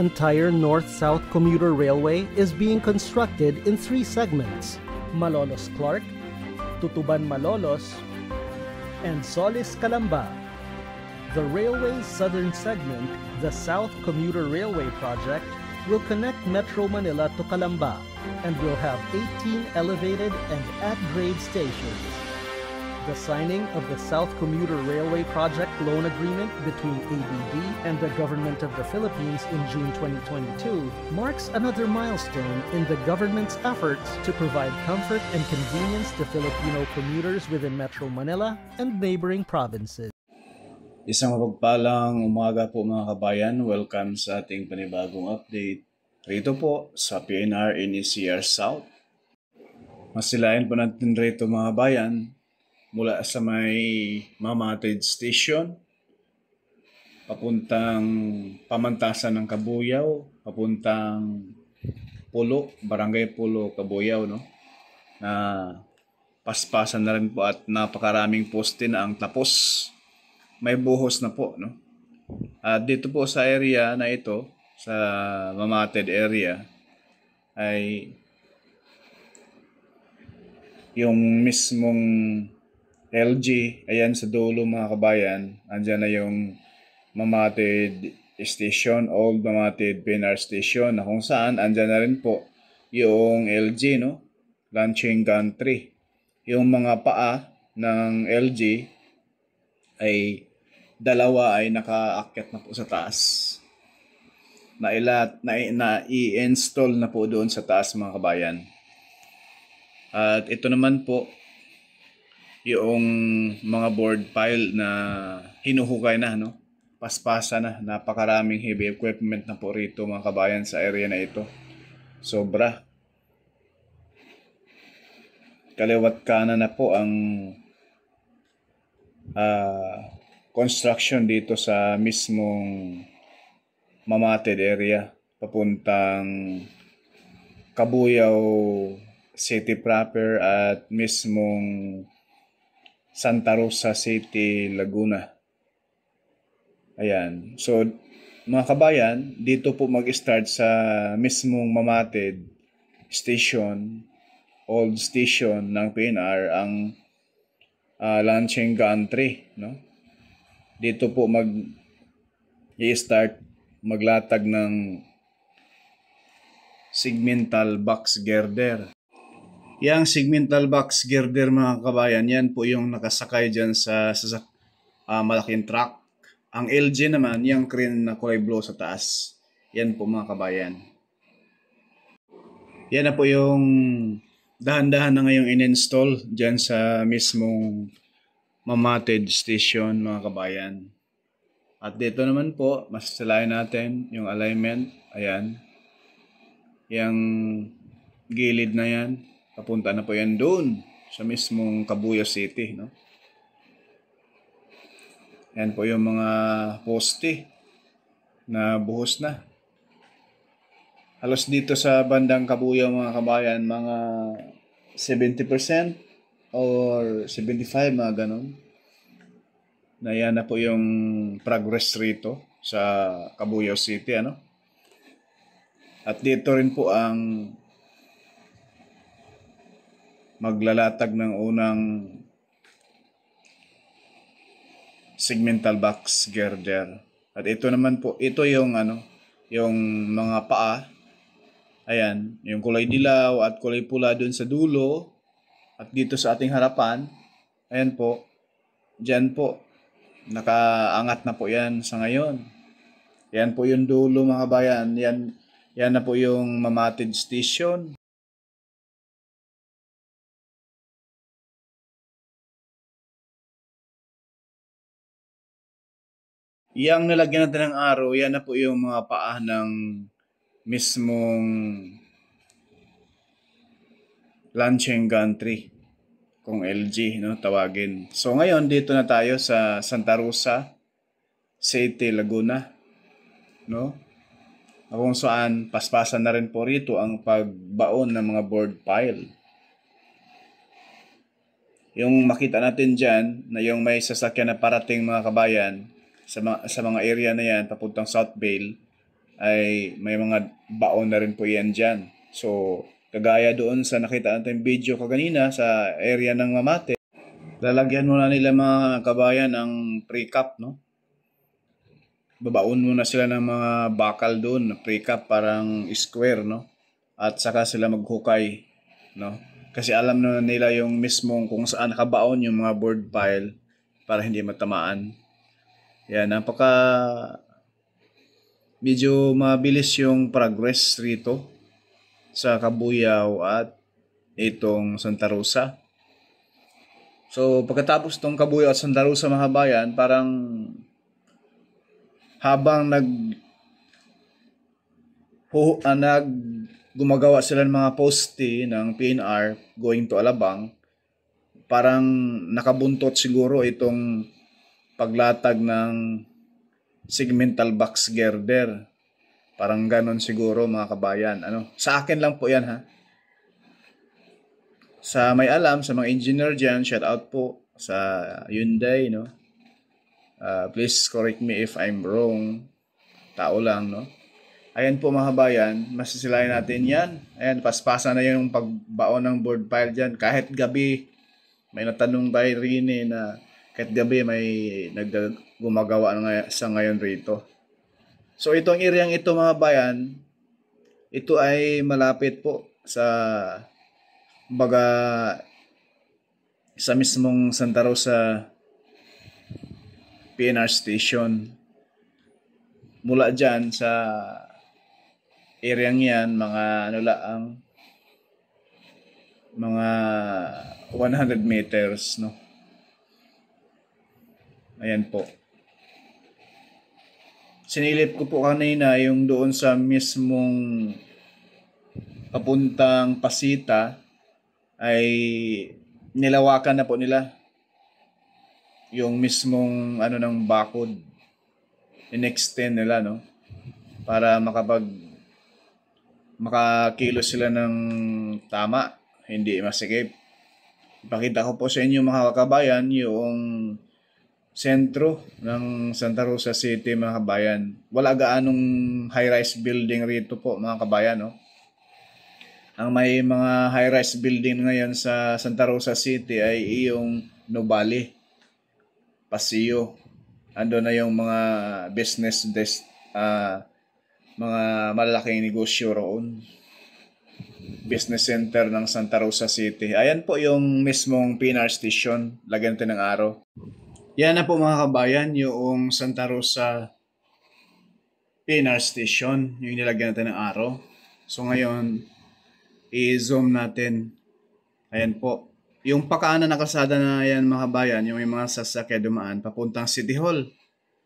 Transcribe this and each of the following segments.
entire north-south commuter railway is being constructed in 3 segments: Malolos-Clark, Tutuban-Malolos, and Solis-Calamba. The railway's southern segment, the South Commuter Railway Project, will connect Metro Manila to Calamba and will have 18 elevated and at-grade stations. The signing of the South Commuter Railway Project loan agreement between ABB and the Government of the Philippines in June 2022 marks another milestone in the government's efforts to provide comfort and convenience to Filipino commuters within Metro Manila and neighboring provinces. Isang mapagpalang umaga po mga kabayan. Welcome sa ating panibagong update. Rito po sa PNR NECR South. Masilayan po natin rito mga kabayan mula sa may Mamatid Station, papuntang Pamantasan ng Kabuyaw, papuntang Pulo, Barangay Pulo, Kabuyaw, no? Na paspasan na rin po at napakaraming poste na ang tapos. May buhos na po, no? At dito po sa area na ito, sa Mamatid area, ay yung mismong LG, ayan sa dulo mga kabayan, andyan na yung Mamatid Station, Old Mamatid PNR Station, na kung saan andyan na rin po yung LG, no? Launching Gantry. Yung mga paa ng LG ay dalawa ay nakaakyat na po sa taas. Na-i-install na po doon sa taas mga kabayan. At ito naman po yung mga board pile na hinuhukay na, no? Paspasa na, napakaraming heavy equipment na po rito mga kabayan sa area na ito. Sobra. Kaliwat kanan na po ang construction dito sa mismong Mamatid area, papuntang Kabuyaw City proper at mismong Santa Rosa City, Laguna. Ayan. So, mga kabayan, dito po mag-start sa mismong Mamatid Station, old station ng PNR, ang launching gantry, no? Dito po i-start maglatag ng segmental box girder. Yang segmental box girder mga kabayan, yan po yung nakasakay dyan sa malaking truck. Ang LG naman, yung crane na kulay blue sa taas. Yan po mga kabayan. Yan na po yung dahan-dahan na ngayong in-install dyan sa mismong Mamatid Station mga kabayan. At dito naman po, masasalayan natin yung alignment. Ayan. Yung gilid na yan. Papunta na po yan doon sa mismong Kabuyaw City, no? Yan po yung mga poste na buhos na. Halos dito sa bandang Kabuyaw mga kabayan, mga 70% or 75%, mga ganun. Na yan na po yung progress rito sa Kabuyaw City, ano? At dito rin po ang maglalatag ng unang segmental box girder. At ito naman po, ito yung yung mga paa. Ayan, yung kulay dilaw at kulay pula dun sa dulo at dito sa ating harapan. Ayan po. Diyan po nakaangat na po yan sa ngayon. Yan po yung dulo mga bayan. Yan na po yung Mamatid Station. Yang nilagyan natin ng araw, yan na po yung mga paa ng mismong launching gantry, kung LG, no, tawagin. So ngayon dito na tayo sa Santa Rosa City, Laguna, no? Kung saan paspasan na rin po rito ang pagbaon ng mga board pile. Yung makita natin dyan na yung may sasakyan na parating mga kabayan sa mga area na yan papuntang South Vale, ay may mga baon na rin po yan dyan. So, kagaya doon sa nakita natin video kaganina sa area ng Mamate, lalagyan muna nila mga kabayan ng pre-cup, no? Babaon muna sila ng mga bakal doon, pre-cup parang square, no? At saka sila maghukay, no? Kasi alam na nila yung mismong kung saan nakabaon yung mga board pile para hindi matamaan. Yan, medyo mabilis yung progress rito sa Kabuyao at itong Santa Rosa. So, pagkatapos tong Kabuyao at Santa Rosa mga kabayan, parang habang gumagawa sila ng mga poste ng PNR going to Alabang, parang nakabuntot siguro itong paglatag ng segmental box girder. Parang ganon siguro mga kabayan. Sa akin lang po yan ha. Sa may alam, sa mga engineer dyan, shout out po sa Hyundai, no? Please correct me if I'm wrong. Tao lang, no? Ayan po mga kabayan, masisilayan natin yan. Ayan, paspasan na yung pagbaon ng board pile dyan. Kahit gabi, may natanong tayo rin na kahit gabi may gumagawa sa ngayon rito. So itong area ito mga bayan, ito ay malapit po sa mismong Santa Rosa PNR station. Mula dyan sa area yan, mga 100 meters, no? Ayan po. Sinilip ko po kanina yung doon sa mismong papuntang Pasita ay nilawakan na po nila yung mismong ng bakod. In-extend nila, no? Para makakilos sila ng tama, hindi masikip. Ipakita ko po sa inyo mga kabayan yung sentro ng Santa Rosa City mga kabayan. Wala gaanong high-rise building rito po mga kabayan, no? Ang may mga high-rise building ngayon sa Santa Rosa City ay yung Nubali, Paseo. Ando na yung mga mga malalaking negosyo roon. Business center ng Santa Rosa City. Ayan po yung mismong PNR station. Lagyan natin ng araw. Yan na po mga kabayan, yung Santa Rosa PNR station. Yung nilagyan natin ng araw. So ngayon, i-zoom natin. Ayan po. Yung pakaanan na kalsada na yan mga kabayan, yung may mga sasakyan dumaan papuntang City Hall.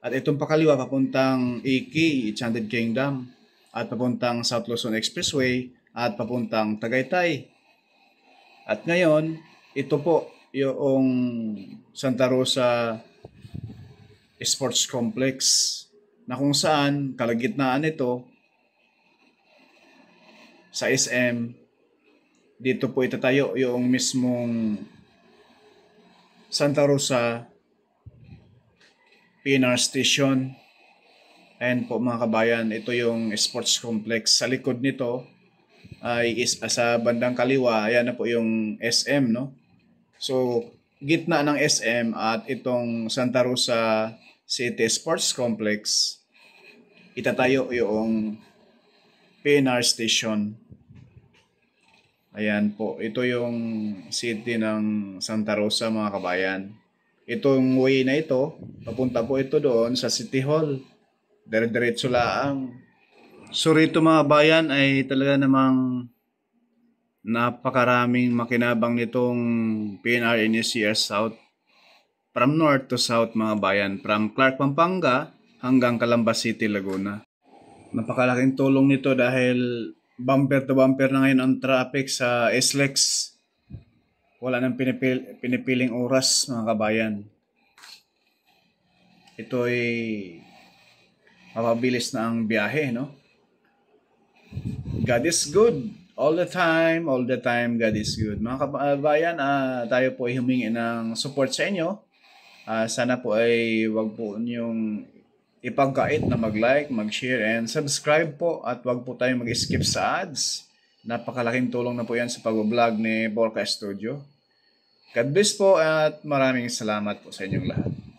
At itong pakaliwa papuntang AK, Enchanted Kingdom. At papuntang South Luzon Expressway. At papuntang Tagaytay. At ngayon, ito po yung Santa Rosa Sports Complex na kung saan kalagitnaan nito sa SM. Dito po itatayo yung mismong Santa Rosa PNR Station. Ayan po mga kabayan, ito yung sports complex. Sa likod nito ay sa bandang kaliwa, ayan na po yung SM, no? So, gitna ng SM at itong Santa Rosa City Sports Complex, itatayo yung PNR Station. Ayan po, ito yung city ng Santa Rosa mga kabayan. Itong way na ito, papunta po ito doon sa City Hall. Dire-diretso laang. So rito mga bayan ay talaga namang napakaraming makinabang nitong PNR NSCR South. From north to south mga bayan. From Clark, Pampanga hanggang Calamba City, Laguna. Napakalaking tulong nito dahil bumper to bumper na ngayon ang traffic sa SLEX. Wala nang pinipiling oras mga kabayan. Ito ay mapabilis na ang biyahe, no? God is good. All the time, God is good. Mga kabayan, tayo po ay humingi ng support sa inyo. Sana po ay wag po niyong ipagkait na mag-like, mag-share, and subscribe po at wag po tayong mag-skip sa ads. Napakalaking tulong na po yan sa pag-vlog ni Borka Studio. God bless po at maraming salamat po sa inyong lahat.